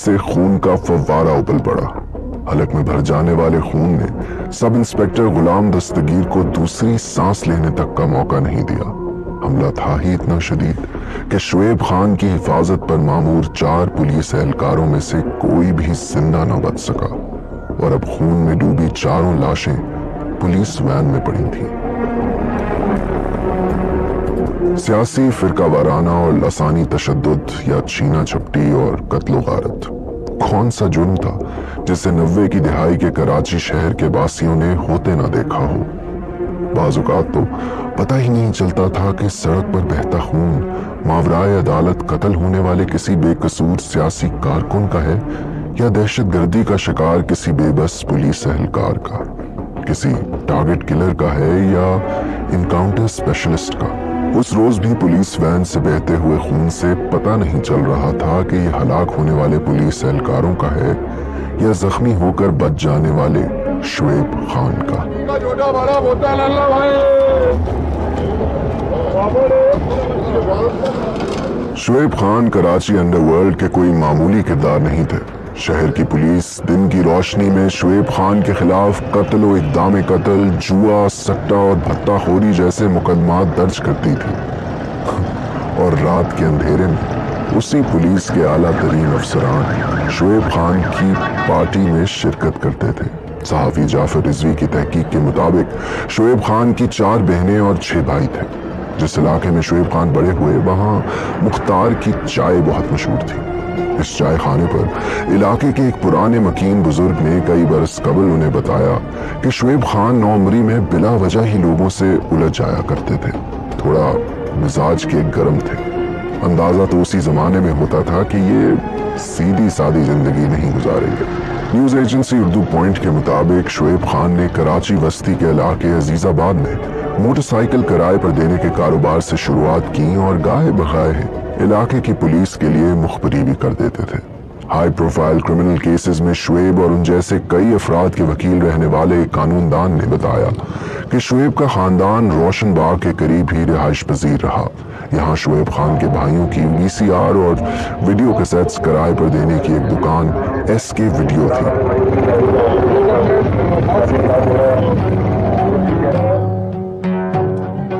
سے خون کا فوارہ ابل پڑا۔ حلق میں بھر جانے والے خون نے سب انسپیکٹر غلام دستگیر کو دوسری سانس لینے تک کا موقع نہیں دیا۔ حملہ تھا ہی اتنا شدید کہ شعیب خان کی حفاظت پر مامور 4 پولیس اہلکاروں میں سے کوئی بھی زندہ نہ بچ سکا، اور اب خون میں ڈوبی 4 لاشیں پولیس وین میں پڑی تھیں۔ سیاسی فرقہ وارانہ اور لسانی تشدد یا چھینا جھپٹی اور قتل و غارت، کون سا جرم تھا جسے 90 کی دہائی کے کراچی شہر کے باسیوں نے ہوتے نہ دیکھا ہو؟ بعض اوقات تو پتہ ہی نہیں چلتا تھا کہ سڑک پر بہتا خون ماورائے عدالت قتل ہونے والے کسی بے قصور سیاسی کارکن کا ہے یا دہشت گردی کا شکار کسی بے بس پولیس اہلکار کا، کسی ٹارگٹ کلر کا ہے یا انکاؤنٹر اسپیشلسٹ کا۔ اس روز بھی پولیس وین سے بہتے ہوئے خون سے پتہ نہیں چل رہا تھا کہ یہ ہلاک ہونے والے پولیس اہلکاروں کا ہے یا زخمی ہو کر بچ جانے والے شعیب خان کا۔ شعیب خان کراچی انڈر ورلڈ کے کوئی معمولی کردار نہیں تھے۔ شہر کی پولیس دن کی روشنی میں شعیب خان کے خلاف قتل و اقدام قتل، جوا، سٹہ اور بھتہ خوری جیسے مقدمات درج کرتی تھی، اور رات کے اندھیرے میں اسی پولیس کے اعلیٰ ترین افسران شعیب خان کی پارٹی میں شرکت کرتے تھے۔ صحافی جعفر رضوی کی تحقیق کے مطابق شعیب خان کی 4 بہنیں اور 6 بھائی تھے۔ جس علاقے میں شعیب خان بڑے ہوئے وہاں مختار کی چائے بہت مشہور تھی۔ اس چائے خانے پر علاقے کے ایک پرانے مکین بزرگ نے کئی برس قبل انہیں بتایا کہ شعیب خان نوعمری میں بلا وجہ ہی لوگوں سے الجھ جایا کرتے تھے، تھوڑا مزاج کے گرم تھے۔ اندازہ تو اسی زمانے میں ہوتا تھا کہ یہ سیدھی سادی زندگی نہیں گزاریں گے۔ نیوز ایجنسی اردو پوائنٹ کے مطابق شعیب خان نے کراچی وسطی کے علاقے عزیز آباد میں موٹر سائیکل کرائے پر دینے کے کاروبار سے شروعات کی اور گاہے بغائے علاقے کی پولیس کے لیے مخبری بھی کر دیتے تھے۔ ہائی پروفائل کرمنل کیسز میں شعیب اور ان جیسے کئی افراد کے وکیل رہنے والے ایک قانون دان نے بتایا کہ شعیب کا خاندان روشن باغ کے قریب ہی رہائش پذیر رہا۔ یہاں شعیب خان کے بھائیوں کی VCR اور ویڈیو کیسٹس کرائے پر دینے کی ایک دکان SK ویڈیو تھی۔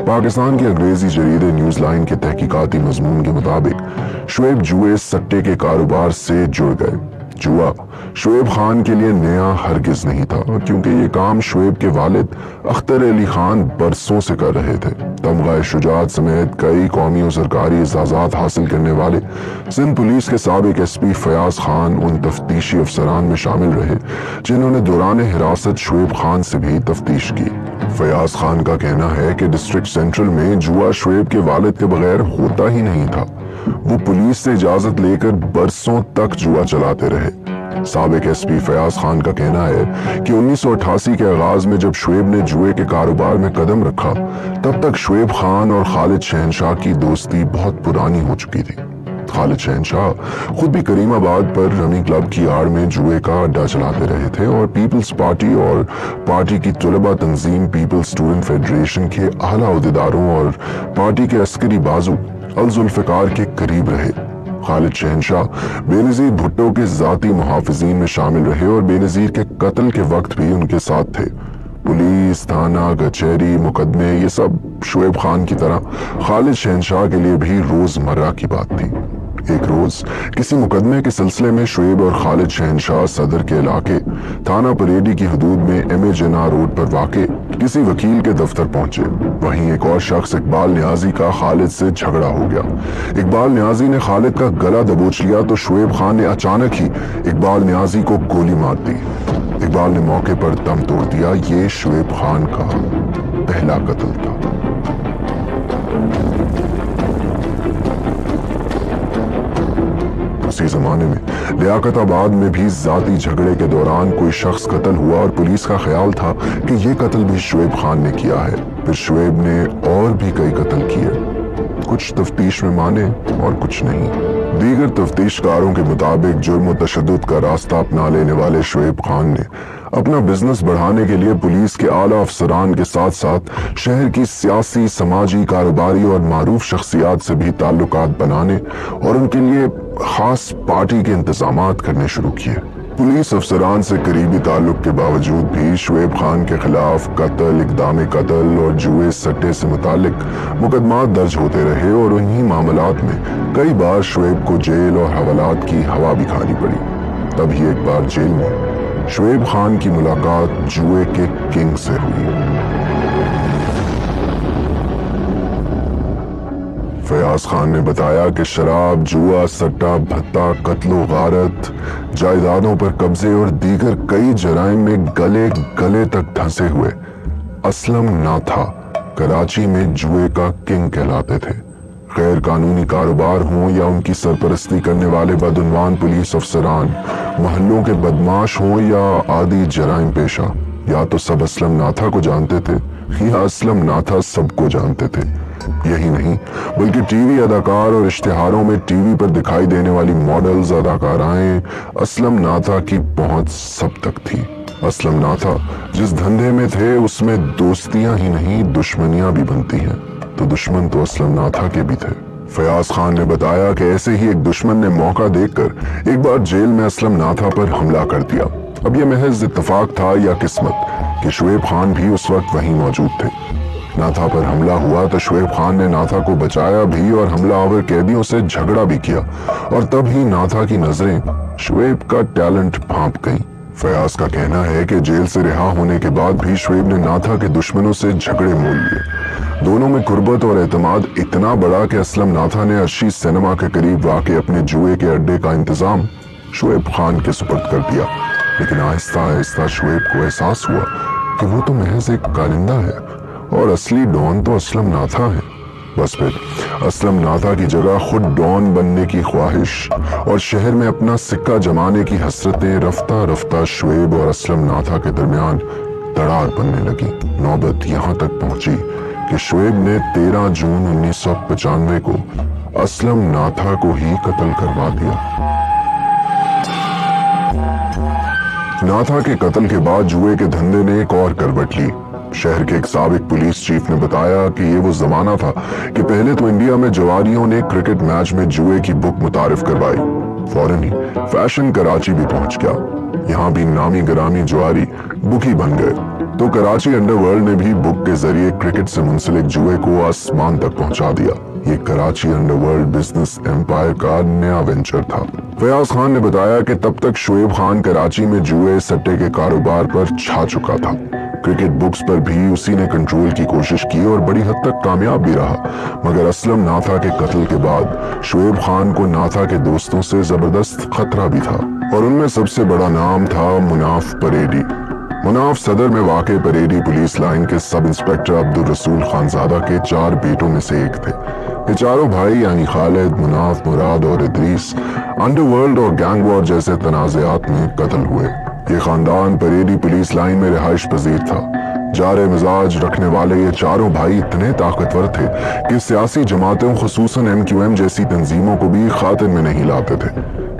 پاکستان کے انگریزی جریدے نیوز لائن کے تحقیقاتی مضمون کے مطابق شعیب جوئے سٹے کے کاروبار سے جڑ گئے۔ جوا شعیب خان کے لیے نیا ہرگز نہیں تھا، کیونکہ یہ کام شعیب کے والد اختر علی خان برسوں سے کر رہے تھے۔ تمغہ شجاعت سمیت کئی قومی و سرکاری اعزازات حاصل کرنے والے سندھ پولیس کے سابق SP فیاض خان ان تفتیشی افسران میں شامل رہے جنہوں نے دوران حراست شعیب خان سے بھی تفتیش کی۔ فیاض خان کا کہنا ہے کہ ڈسٹرکٹ سینٹرل میں جوا شعیب کے والد کے بغیر ہوتا ہی نہیں تھا۔ وہ پولیس سے اجازت لے کر برسوں تک جوا چلاتے رہے۔ سابق SP فیاض خان کا کہنا ہے کہ 1988 کے آغاز میں جب شعیب نے جوئے کے کاروبار میں قدم رکھا تب تک شعیب خان اور خالد شہنشاہ کی دوستی بہت پرانی ہو چکی تھی۔ خالد شہنشاہ خود بھی کریم آباد پر رمی کلب کی آڑ میں جوئے کا اڈا چلاتے رہے تھے اور پیپلز پارٹی اور پارٹی کی طلبہ تنظیم پیپلز اسٹوڈنٹ فیڈریشن کے اعلیٰ عہدیداروں اور پارٹی کے عسکری بازو الذوالفقار کے قریب رہے۔ خالد شہنشاہ بےنظیر بھٹو کے ذاتی محافظین میں شامل رہے اور بےنظیر کے قتل کے وقت بھی ان کے ساتھ تھے۔ پولیس، تھانہ، کچہری، مقدمے، یہ سب شعیب خان کی طرح خالد شہنشاہ کے لیے بھی روزمرہ کی بات تھی۔ ایک روز کسی مقدمے کے سلسلے میں شعیب اور خالد شہنشاہ صدر کے علاقے تھانہ پریڈی کی حدود میں MA جناح روڈ پر واقع کسی وکیل کے دفتر پہنچے۔ وہیں ایک اور شخص اقبال نیازی کا خالد سے جھگڑا ہو گیا۔ اقبال نیازی نے خالد کا گلا دبوچ لیا تو شعیب خان نے اچانک ہی اقبال نیازی کو گولی مار دی۔ اقبال نے موقع پر دم توڑ دیا۔ یہ شعیب خان کا پہلا قتل تھا۔ اسی زمانے میں لیاقت آباد میں بھی ذاتی جھگڑے کے دوران کوئی شخص قتل ہوا اور پولیس کا خیال تھا کہ یہ قتل بھی شعیب خان نے کیا ہے۔ پھر شعیب نے اور بھی کئی قتل کیے، کچھ تفتیش میں مانے اور کچھ نہیں۔ دیگر تفتیشکاروں کے مطابق جرم و تشدد کا راستہ اپنا لینے والے شعیب خان نے اپنا بزنس بڑھانے کے لیے پولیس کے اعلیٰ افسران کے ساتھ ساتھ شہر کی سیاسی، سماجی، کاروباری اور معروف شخصیات سے بھی تعلقات بنانے اور ان کے لیے खास पार्टी के इंतजामात करने शुरू किए। पुलिस अफसरान से करीबी ताल्लुक के बावजूद भी शुएब खान के खिलाफ कत्ल, इक़दाम कत्ल और जुए सट्टे से मुतालिक मुकदमात दर्ज होते रहे और उन्हीं मामलात में कई बार शुएब को जेल और हवालात की हवा भी खानी पड़ी। तभी एक बार जेल में शुएब खान की मुलाकात जुए के किंग से हुई। फयाज खान ने बताया कि शराब, जुआ, सट्टा, भत्ता, कत्लो गारत, जायदादों पर कब्जे और दीगर कई जराइम में गले गले तक धंसे हुए असलम नाथा कराची में जुए का किंग कहलाते थे। गैर कानूनी कारोबार हों या उनकी सरपरस्ती करने वाले बदउनवान पुलिस अफसरान, महल्लों के बदमाश हों या आदि जराइम पेशा, या तो सब असलम नाथा को जानते थे या असलम नाथा सबको जानते थे। यही नहीं बल्कि टीवी अदाकार और इश्तिहारों में टीवी पर दिखाई देने वाली मॉडल्स, अदाकाराएं असलम नाथा की पहुंच सब तक थी। असलम नाथा जिस धंधे में थे उसमें दोस्तियां ही नहीं दुश्मनियां भी बनती हैं, तो दुश्मन तो असलम नाथा के भी थे। फयाज खान ने बताया कि ऐसे ही एक दुश्मन ने मौका देखकर एक बार जेल में असलम नाथा पर हमला कर दिया। अब यह महज इत्तेफाक था या किस्मत कि शुएब खान भी उस वक्त वहीं मौजूद थे। नाथा पर हमला हुआ तो शुएब खान ने नाथा को बचाया भी और हमलावर कैदियों से झगड़ा भी किया, और तब ही नाथा की नजरें शुएब का टैलेंट भांप गईं। फयाज का कहना है कि जेल से रिहा होने के बाद भी शुएब ने नाथा के दुश्मनों से झगड़े मोल लिए। दोनों में कुर्बत और एतमाद इतना बड़ा कि असलम नाथा ने अर्शी सिनेमा के करीब वाक़े अपने जुए के अड्डे का इंतजाम शुएब खान के सुपुर्द कर दिया। लेकिन आहिस्ता आहिस्ता शुएब को एहसास हुआ कि वो तो महज एक कारिंदा है और असली डॉन तो असलम नाथा है। बस फिर असलम नाथा की जगह खुद डॉन बनने की ख्वाहिश और शहर में अपना सिक्का जमाने की हसरतें रफ्ता रफ्ता शुएब और असलम नाथा के दरमियान दरार बनने लगी। नौबत यहाँ तक पहुंची कि शुएब ने 13 जून 1995 को असलम नाथा को ही कत्ल करवा दिया। नाथा के कत्ल के बाद जुए के धंधे ने एक और करवट ली। शहर के एक साबिक पुलिस चीफ ने बताया कि ये वो जमाना था कि पहले तो इंडिया में जवारियों ने क्रिकेट मैच में जुए की बुक मुतारिफ करवाई, फौरन ही फैशन कराची भी पहुंच गया। यहाँ भी नामी गरामी जुआरी बुकी बन गए, तो कराची अंडरवर्ल्ड ने भी बुक के जरिए क्रिकेट से मुंसलिक जुए को आसमान तक पहुंचा दिया। ये कराची अंडरवर्ल्ड बिजनेस एम्पायर का नया वेंचर था। फयाज खान ने बताया कि तब तक शुएब खान कराची में जुए सट्टे के कारोबार पर छा चुका था। क्रिकेट बुक्स पर भी उसी ने कंट्रोल की कोशिश की और बड़ी हद तक कामयाब भी रहा। मगर असलम नाथा के कत्ल के बाद शुएब खान को नाथा के दोस्तों से जबरदस्त खतरा भी था, और उनमें सबसे बड़ा नाम था मुनाफ परेडी। मुनाफ सदर में वाक़े परेडी पुलिस लाइन के सब इंस्पेक्टर अब्दुल रसूल खानजादा के 4 बेटों में से एक थे। ये चारों भाई यानी खालिद, मुनाफ, मुराद और इदरीस अंडरवर्ल्ड और गैंग वॉर जैसे तनाज़ात में कत्ल हुए। ये खानदान परेडी पुलिस लाइन में रिहाइश पजीर था। जारे मिजाज रखने वाले ये चारों भाई इतने ताकतवर थे कि सियासी जमातों खुसूसन MQM जैसी तंजीमों को भी खातिर में नहीं लाते थे।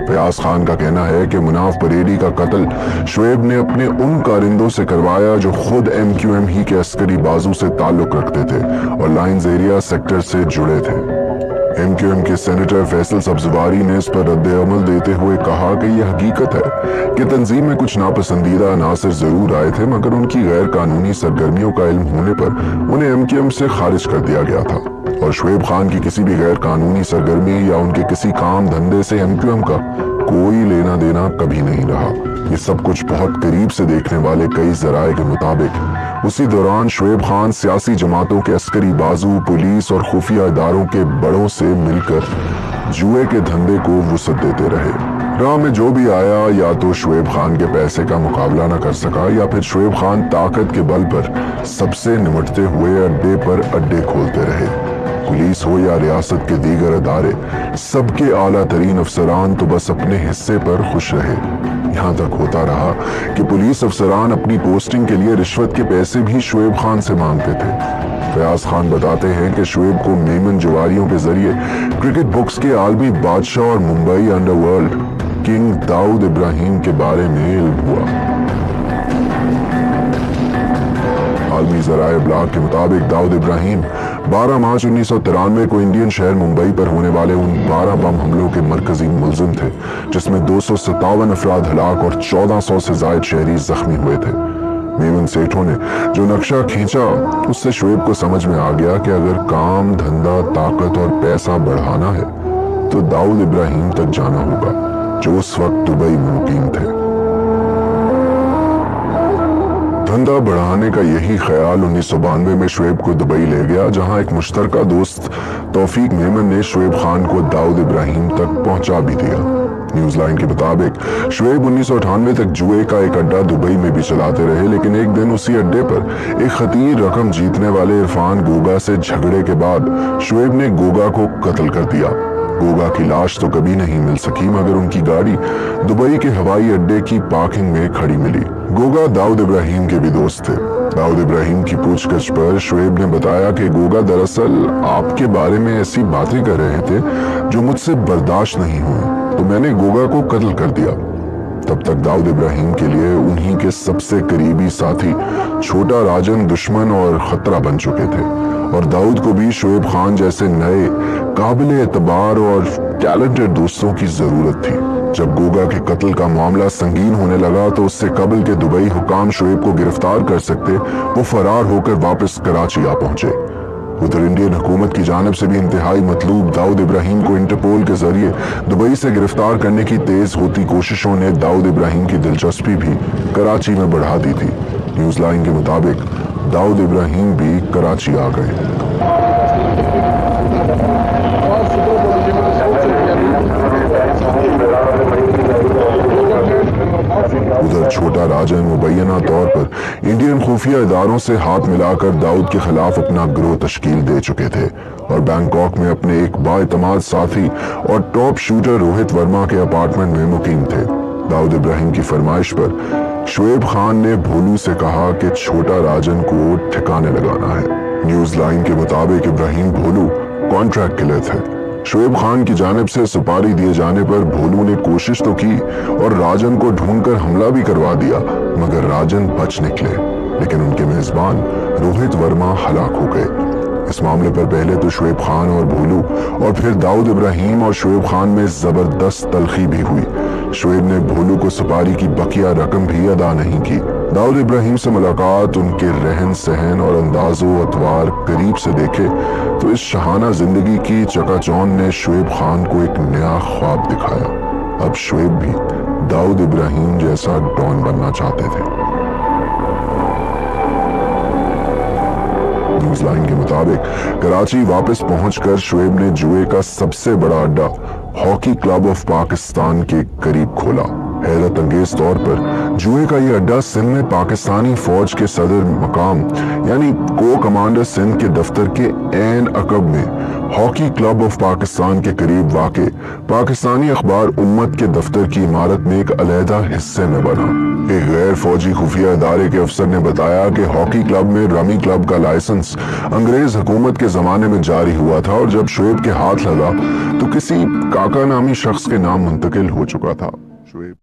फयाज खान का कहना है कि मुनाफ परेडी का कत्ल शुएब ने अपने उन कारिंदों से करवाया जो खुद MQM ही के अस्करी बाजू से ताल्लुक रखते थे और लाइन्स एरिया सेक्टर से जुड़े थे। MQM के सेनेटर फैसल सब्जवारी ने इस पर रद्द अमल देते हुए कहा कि यह हकीकत है कि तंजीम में कुछ नापसंदीदा अनासर जरूर आए थे, मगर उनकी गैर कानूनी सरगर्मियों का इल्म होने पर उन्हें MQM से खारिज कर दिया गया था, और शुएब खान की किसी भी गैर कानूनी सरगर्मी या उनके किसी काम धंधे से MQM का कोई लेना देना कभी नहीं रहा। ये सब कुछ बहुत करीब से देखने वाले कई जराए के मुताबिक उसी दौरान शुएब खान सियासी जमातों के अस्करी बाजू, पुलिस और खुफिया इदारों के बड़ों से मिलकर जुए के धंधे को वुसअत देते रहे। राह में जो भी आया या तो शुएब खान के पैसे का मुकाबला न कर सका, या फिर शुएब खान ताकत के बल पर सबसे निमटते हुए अड्डे पर अड्डे खोलते रहे। पुलिस हो या रियासत के दीगर अदारे, सबके आला तरीन अफसरान तो बस अपने हिस्से पर खुश रहे। यहाँ तक होता रहा कि पुलिस अफसरान अपनी पोस्टिंग के लिए रिश्वत के पैसे भी शुएब खान से मांगते थे। फयाज खान बताते हैं कि शुएब को मेमन जवारियों के जरिए क्रिकेट बुक्स के आलमी बादशाह और मुंबई अंडरवर्ल्ड किंग दाऊद इब्राहिम के बारे में इल्म हुआ। आलमी ज़राए ब्लॉग के मुताबिक दाऊद इब्राहिम 12 मार्च 1993 को इंडियन शहर मुंबई पर होने वाले उन 12 बम हमलों के मरकजी मुलजिम थे, जिसमें 257 अफराद हलाक और 1400 से ज्यादा शहरी जख्मी हुए थे। मेमन सेठों ने जो नक्शा खींचा, उससे शोएब को समझ में आ गया कि अगर काम, धंधा, ताकत और पैसा बढ़ाना है तो दाऊद इब्राहिम तक जाना होगा, जो उस वक्त दुबई में मुकीम थे। धंधा बढ़ाने का यही ख्याल 1992 में शोएब को दुबई ले गया, जहां एक मुश्तरका दोस्त तौफीक मेमन ने शोएब खान को दाऊद इब्राहिम तक पहुंचा भी दिया। न्यूज लाइन के मुताबिक शोएब 1998 तक जुए का एक अड्डा दुबई में भी चलाते रहे, लेकिन एक दिन उसी अड्डे पर एक खतीर रकम जीतने वाले इरफान गोगा से झगड़े के बाद शोएब ने गोगा को कत्ल कर दिया। गोगा की लाश तो कभी नहीं मिल सकी, मगर उनकी गाड़ी दुबई के हवाई अड्डे की पार्किंग में खड़ी मिली। गोगा दाऊद इब्राहिम के भी दोस्त थे। दाऊद इब्राहिम की पूछताछ पर शोएब ने बताया कि गोगा दरअसल आपके बारे में ऐसी बातें कर रहे थे जो मुझसे बर्दाश्त नहीं हुई, तो मैंने गोगा को कत्ल कर दिया। तब तक दाऊद इब्राहिम के लिए उन्हीं के सबसे करीबी साथी छोटा राजन दुश्मन और खतरा बन चुके थे, और दाऊद को भी शोएब खान जैसे नए काबिल एतबार और टैलेंटेड दोस्तों की जरूरत थी। जब गोगा के कत्ल का मामला संगीन होने लगा तो उससे कबल के दुबई हुकाम शोएब को गिरफ्तार कर सकते, वो फरार होकर वापस कराची आ पहुंचे। उधर इंडियन हुकूमत की जानिब से भी इंतहाई मतलूब दाऊद इब्राहिम को इंटरपोल के जरिए दुबई से गिरफ्तार करने की तेज होती कोशिशों ने दाऊद इब्राहिम की दिलचस्पी भी कराची में बढ़ा दी थी। न्यूज लाइन के मुताबिक दाऊद इब्राहिम भी कराची आ गए। उधर छोटा राजन मुबैना तौर पर इंडियन खुफिया इदारों से हाथ मिलाकर दाऊद के खिलाफ अपना गिरोह तश्कील दे चुके थे, और बैंकॉक में अपने एक बाएतमाद साथी और टॉप शूटर रोहित वर्मा के अपार्टमेंट में मुकीम थे। दाऊद इब्राहिम की फरमाइश पर शोएब खान ने भोलू से कहा कि छोटा राजन को ठिकाने लगाना है। न्यूज लाइन के मुताबिक इब्राहिम भोलू कॉन्ट्रैक्ट किलर थे। शोएब खान की जानिब से सुपारी दिए जाने पर भोलू ने कोशिश तो की और राजन को ढूंढकर हमला भी करवा दिया, मगर राजन बच निकले, लेकिन उनके मेजबान रोहित वर्मा हलाक हो गए। इस मामले पर पहले तो शोएब खान और भोलू और फिर दाऊद इब्राहिम और शोएब खान में जबरदस्त तलखी भी हुई। शोएब ने भोलू को सुपारी की बकिया रकम भी अदा नहीं की। दाऊद इब्राहिम से मुलाकात, उनके रहन सहन और अंदाजो अतवार करीब से देखे तो इस शहाना जिंदगी की चकाचौंध ने शोएब खान को एक नया ख्वाब दिखाया। अब शोएब भी दाऊद इब्राहिम जैसा डॉन बनना चाहते थे। न्यूज लाइन के मुताबिक कराची वापस पहुंचकर शोएब ने जुए का सबसे बड़ा अड्डा हॉकी क्लब ऑफ पाकिस्तान के करीब खोला। हैरत अंगेज तौर पर जुए का यह अड्डा सिंध में पाकिस्तानी फौज के सदर मकाम यानी को कमांडर सिंध के दफ्तर के ऐन अकब में हॉकी क्लब ऑफ पाकिस्तान के करीब वाक़े पाकिस्तानी अखबार उम्मत के दफ्तर की इमारत में एक अलहदा हिस्से में बना। एक गैर फौजी खुफिया इदारे के अफसर ने बताया कि हॉकी क्लब में रमी क्लब का लाइसेंस अंग्रेज हुकूमत के जमाने में जारी हुआ था, और जब शोएब के हाथ लगा तो किसी काका नामी शख्स के नाम मुंतकिल हो चुका था। शोएब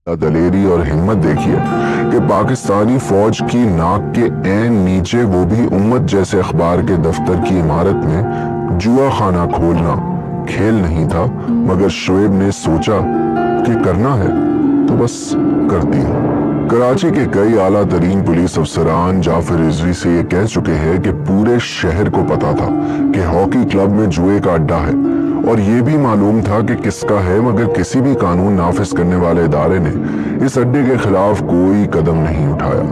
दलेरी और हिम्मत देखिए कि पाकिस्तानी फौज की नाक के ऐन नीचे, वो भी उम्मत जैसे अखबार के दफ्तर की इमारत में जुआ खाना खोलना खेल नहीं था, मगर शोएब ने सोचा कि करना है तो बस कर दिया। कराची के कई आला तरीन पुलिस अफसरान जाफर रिजवी से ये कह चुके हैं कि पूरे शहर को पता था कि हॉकी क्लब में जुए का अड्डा है, और ये भी मालूम था कि किसका है, मगर किसी भी कानून नाफिज करने वाले इदारे ने इस अड्डे के खिलाफ कोई कदम नहीं उठाया।